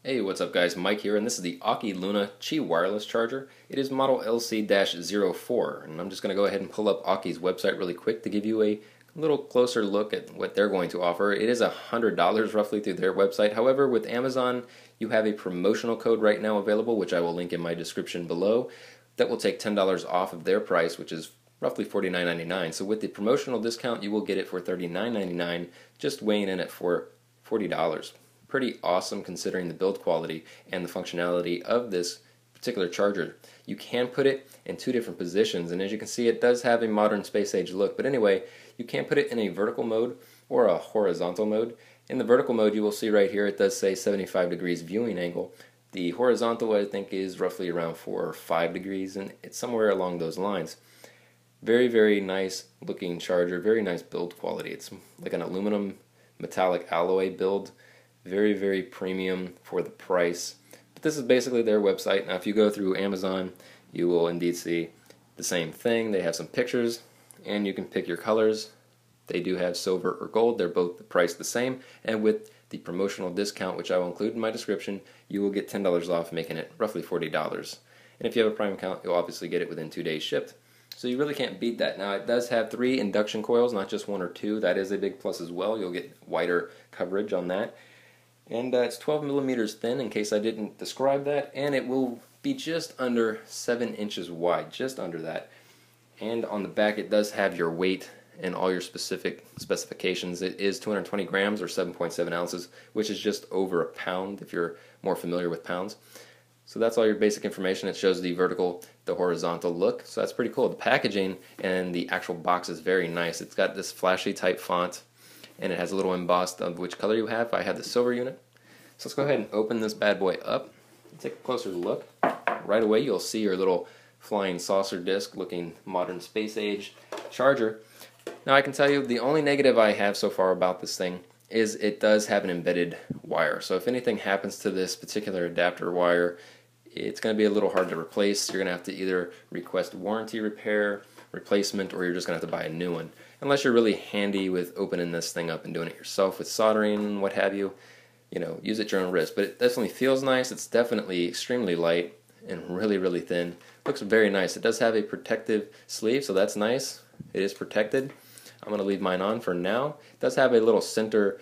Hey, what's up guys? Mike here, and this is the Aukey Luna Qi wireless charger. It is model LC-04, and I'm just going to go ahead and pull up Aukey's website really quick to give you a little closer look at what they're going to offer. It is $100 roughly through their website. However, with Amazon, you have a promotional code right now available, which I will link in my description below, that will take $10 off of their price, which is roughly $49.99. So with the promotional discount, you will get it for $39.99, just weighing in at $40. Pretty awesome considering the build quality and the functionality of this particular charger. You can put it in two different positions, and as you can see, it does have a modern space age look. But anyway, you can put it in a vertical mode or a horizontal mode. In the vertical mode, you will see right here it does say 75 degrees viewing angle. The horizontal, I think, is roughly around 4 or 5 degrees, and it's somewhere along those lines. Very, very nice looking charger, very nice build quality. It's like an aluminum metallic alloy build. Very, very premium for the price. But this is basically their website. Now if you go through Amazon, you will indeed see the same thing. They have some pictures, and you can pick your colors. They do have silver or gold. They're both priced the same, and with the promotional discount, which I will include in my description, you will get $10 off, making it roughly $40. And if you have a Prime account, you'll obviously get it within 2 days shipped. So you really can't beat that. Now it does have 3 induction coils, not just 1 or 2. That is a big plus as well. You'll get wider coverage on that. And it's 12 millimeters thin, in case I didn't describe that, and it will be just under 7 inches wide, just under that. And on the back it does have your weight and all your specific specifications. It is 220 grams or 7.7 ounces, which is just over a pound if you're more familiar with pounds. So that's all your basic information. It shows the vertical, the horizontal look, so that's pretty cool. The packaging and the actual box is very nice. It's got this flashy type font, and it has a little embossed of which color you have. I have the silver unit. So let's go ahead and open this bad boy up. Take a closer look. Right away you'll see your little flying saucer disc looking modern space age charger. Now I can tell you the only negative I have so far about this thing is it does have an embedded wire. So if anything happens to this particular adapter wire, it's going to be a little hard to replace. You're going to have to either request warranty repair, replacement, or you're just going to have to buy a new one. Unless you're really handy with opening this thing up and doing it yourself with soldering and what have you. You know, use it at your own risk. But it definitely feels nice. It's definitely extremely light and really, really thin. Looks very nice. It does have a protective sleeve, so that's nice. It is protected. I'm going to leave mine on for now. It does have a little center,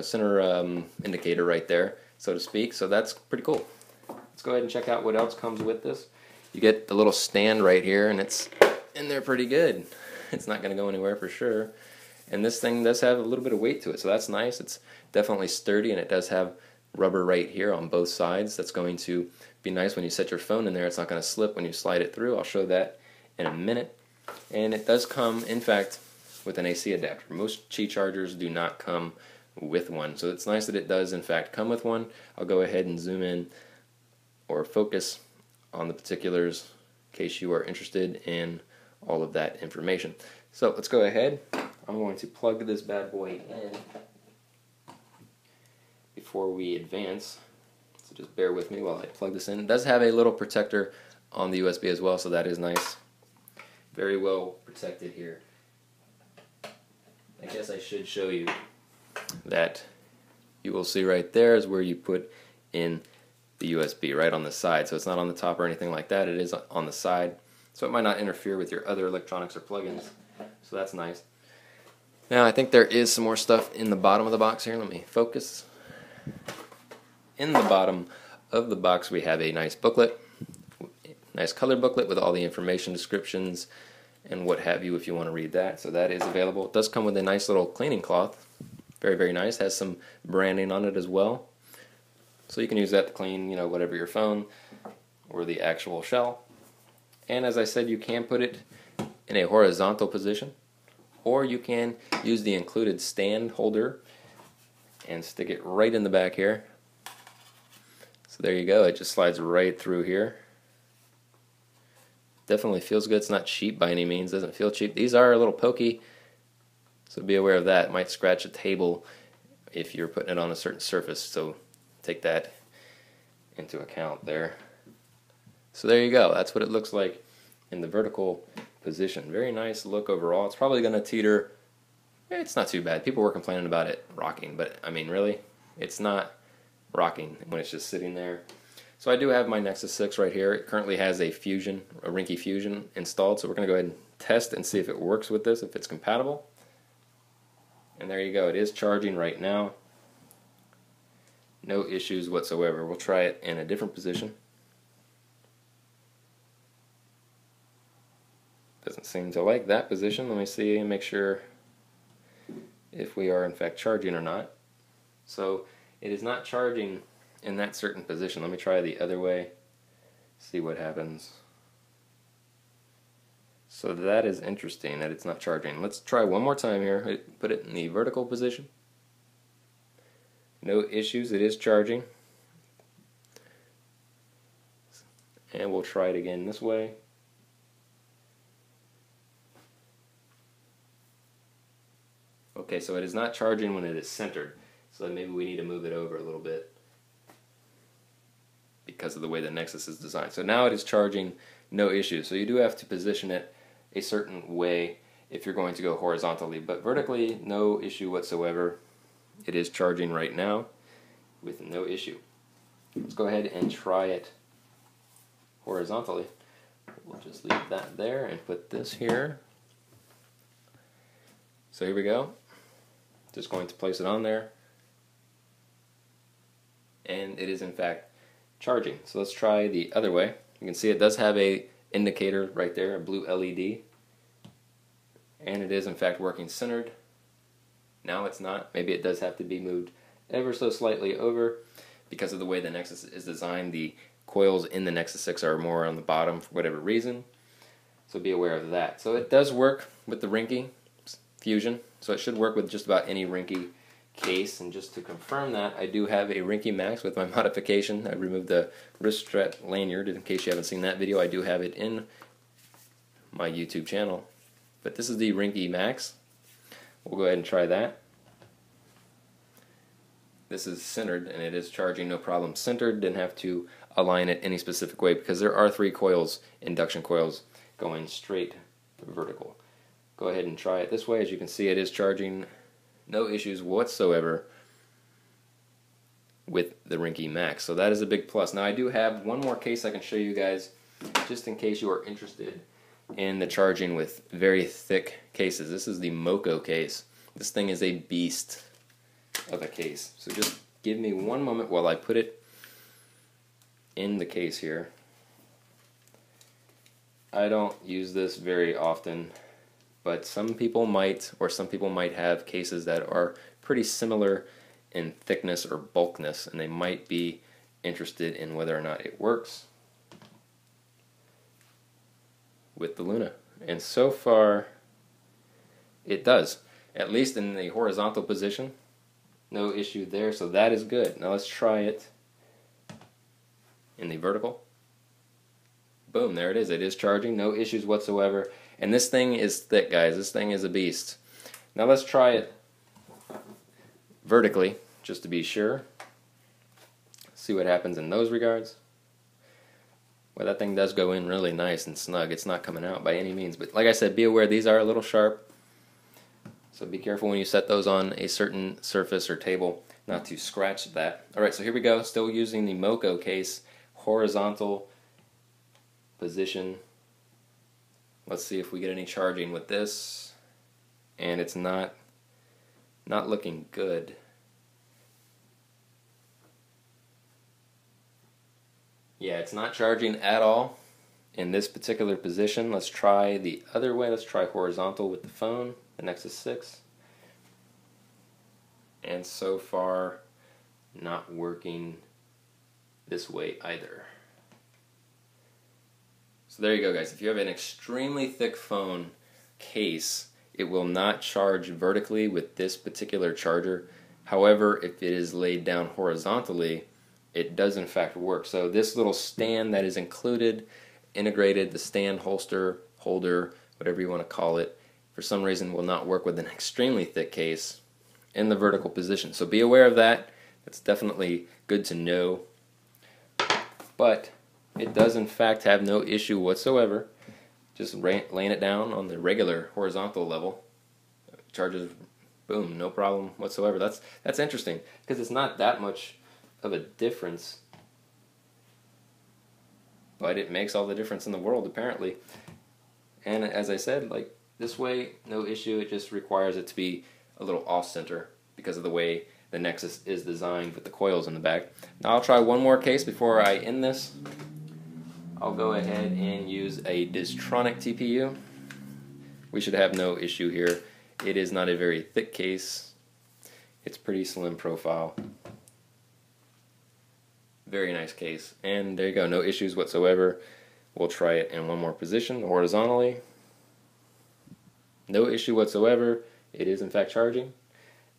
center indicator right there, so to speak. So that's pretty cool. Let's go ahead and check out what else comes with this. You get the little stand right here, and it's in there pretty good. It's not going to go anywhere for sure. And this thing does have a little bit of weight to it, so that's nice. It's definitely sturdy, and it does have rubber right here on both sides. That's going to be nice when you set your phone in there. It's not going to slip when you slide it through. I'll show that in a minute. And it does come, in fact, with an AC adapter. Most Qi chargers do not come with one, so it's nice that it does, in fact, come with one. I'll go ahead and zoom in or focus on the particulars in case you are interested in all of that information. So let's go ahead. I'm going to plug this bad boy in before we advance. So just bear with me while I plug this in. It does have a little protector on the USB as well, so that is nice. Very well protected here. I guess I should show you that you will see right there is where you put in the USB, right on the side. So it's not on the top or anything like that. It is on the side. So it might not interfere with your other electronics or plugins. So that's nice. Now I think there is some more stuff in the bottom of the box here. Let me focus. In the bottom of the box we have a nice booklet. Nice color booklet with all the information, descriptions, and what have you if you want to read that. So that is available. It does come with a nice little cleaning cloth. Very, very nice. Has some branding on it as well. So you can use that to clean, whatever, your phone or the actual shell. And as I said, you can put it in a horizontal position, or you can use the included stand holder and stick it right in the back here. So there you go. It just slides right through here. Definitely feels good. It's not cheap by any means. Doesn't feel cheap. These are a little pokey, so be aware of that. It might scratch a table if you're putting it on a certain surface, so take that into account there. So there you go. That's what it looks like in the vertical position. Very nice look overall. It's probably going to teeter. It's not too bad. People were complaining about it rocking, but I mean, really, it's not rocking when it's just sitting there. So I do have my Nexus 6 right here. It currently has a Rinky Fusion installed, so we're going to go ahead and test and see if it works with this, if it's compatible. And there you go, it is charging right now. No issues whatsoever. We'll try it in a different position. Doesn't seem to like that position. Let me see and make sure if we are in fact charging or not. So it is not charging in that certain position. Let me try the other way, see what happens. So that is interesting that it's not charging. Let's try one more time here. Put it in the vertical position. No issues, it is charging. And we'll try it again this way. Okay, so it is not charging when it is centered. So maybe we need to move it over a little bit because of the way the Nexus is designed. So now it is charging, no issue. So you do have to position it a certain way if you're going to go horizontally, but vertically, no issue whatsoever. It is charging right now with no issue. Let's go ahead and try it horizontally. We'll just leave that there and put this here. So here we go. Just going to place it on there. And it is in fact charging. So let's try the other way. You can see it does have a indicator right there, a blue LED. And it is in fact working centered. Now it's not. Maybe it does have to be moved ever so slightly over because of the way the Nexus is designed. The coils in the Nexus 6 are more on the bottom for whatever reason. So be aware of that. So it does work with the Rinky Fusion. So it should work with just about any Rinky case. And just to confirm that, I do have a Rinky Max with my modification. I removed the wrist strap lanyard. In case you haven't seen that video, I do have it in my YouTube channel. But this is the Rinky Max. We'll go ahead and try that. This is centered and it is charging no problem. Centered, didn't have to align it any specific way because there are 3 coils, induction coils, going straight vertical. Go ahead and try it this way. As you can see, it is charging, no issues whatsoever with the Rinky Max. So that is a big plus. Now I do have one more case I can show you guys just in case you are interested in the charging with very thick cases. This is the Moco case. This thing is a beast of a case. So just give me one moment while I put it in the case here. I don't use this very often, but some people might, or some people might have cases that are pretty similar in thickness or bulkness, and they might be interested in whether or not it works with the Luna. And so far it does, at least in the horizontal position. No issue there, so that is good. Now let's try it in the vertical. Boom, there it is. It is charging, no issues whatsoever. And this thing is thick, guys. This thing is a beast. Now let's try it vertically, just to be sure. See what happens in those regards. Well, that thing does go in really nice and snug. It's not coming out by any means. But like I said, be aware these are a little sharp. So be careful when you set those on a certain surface or table not to scratch that. Alright, so here we go. Still using the Moco case. Horizontal position. Let's see if we get any charging with this. And it's not looking good. Yeah, it's not charging at all in this particular position. Let's try the other way. Let's try horizontal with the phone, the Nexus 6. And so far, not working this way either. So there you go, guys. If you have an extremely thick phone case, it will not charge vertically with this particular charger. However, if it is laid down horizontally, it does in fact work. So this little stand that is included, integrated, the stand, holster, holder, whatever you want to call it, for some reason will not work with an extremely thick case in the vertical position. So be aware of that. That's definitely good to know. But it does in fact have no issue whatsoever. Just laying it down on the regular horizontal level. Charges, boom, no problem whatsoever. That's interesting because it's not that much of a difference, but it makes all the difference in the world apparently. And as I said, like this way, no issue. It just requires it to be a little off-center because of the way the Nexus is designed with the coils in the back. Now I'll try one more case before I end this. I'll go ahead and use a Distronic TPU. We should have no issue here. It is not a very thick case. It's pretty slim profile. Very nice case. And there you go, no issues whatsoever. We'll try it in one more position, horizontally. No issue whatsoever. It is in fact charging.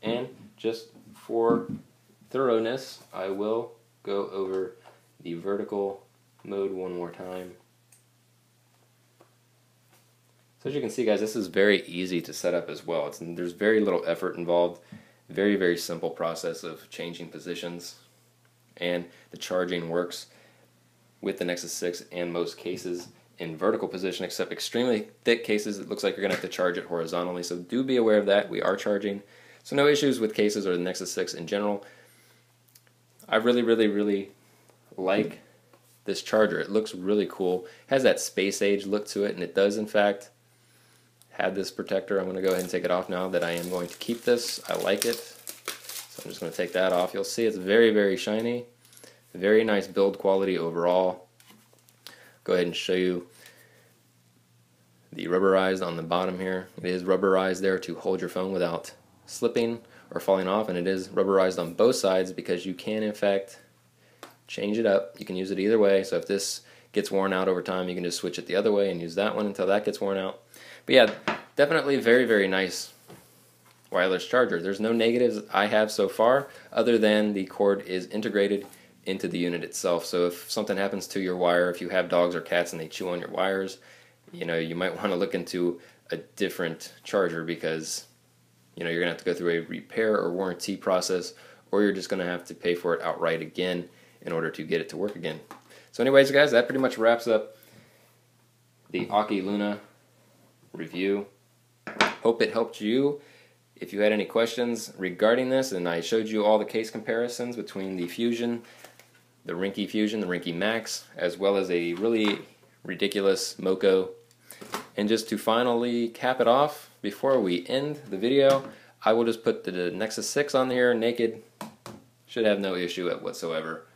And just for thoroughness, I will go over the vertical mode one more time. So as you can see, guys, this is very easy to set up as well. There's very little effort involved. Very, very simple process of changing positions. And the charging works with the Nexus 6 in most cases in vertical position, except extremely thick cases it looks like you're going to have to charge it horizontally. So do be aware of that. We are charging. So no issues with cases or the Nexus 6 in general. I really, really, really like this charger. It looks really cool. It has that space age look to it, and it does in fact have this protector. I'm going to go ahead and take it off now that I am going to keep this. I like it. So I'm just going to take that off. You'll see it's very, very shiny. Very nice build quality overall. Go ahead and show you the rubberized on the bottom here. It is rubberized there to hold your phone without slipping or falling off, and it is rubberized on both sides because you can in fact change it up. You can use it either way. So if this gets worn out over time, you can just switch it the other way and use that one until that gets worn out. But yeah, definitely very, very nice wireless charger. There's no negatives I have so far other than the cord is integrated into the unit itself. So if something happens to your wire, if you have dogs or cats and they chew on your wires, you know, you might want to look into a different charger because, you know, you're going to have to go through a repair or warranty process, or you're just going to have to pay for it outright again in order to get it to work again. So anyways, guys, that pretty much wraps up the Aukey Luna review. Hope it helped you. If you had any questions regarding this, and I showed you all the case comparisons between the Fusion, the Rinky Fusion, the Rinky Max, as well as a really ridiculous Moco. And just to finally cap it off, before we end the video, I will just put the Nexus 6 on here naked. Should have no issue whatsoever.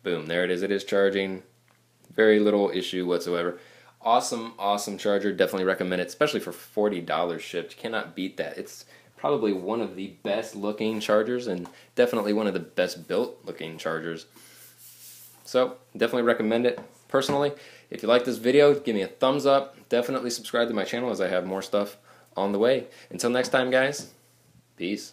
Boom, there it is. It is charging. Very little issue whatsoever. Awesome, awesome charger. Definitely recommend it, especially for $40 shipped. You cannot beat that. It's probably one of the best looking chargers and definitely one of the best built looking chargers. So definitely recommend it. Personally, if you like this video, give me a thumbs up. Definitely subscribe to my channel as I have more stuff on the way. Until next time, guys, peace.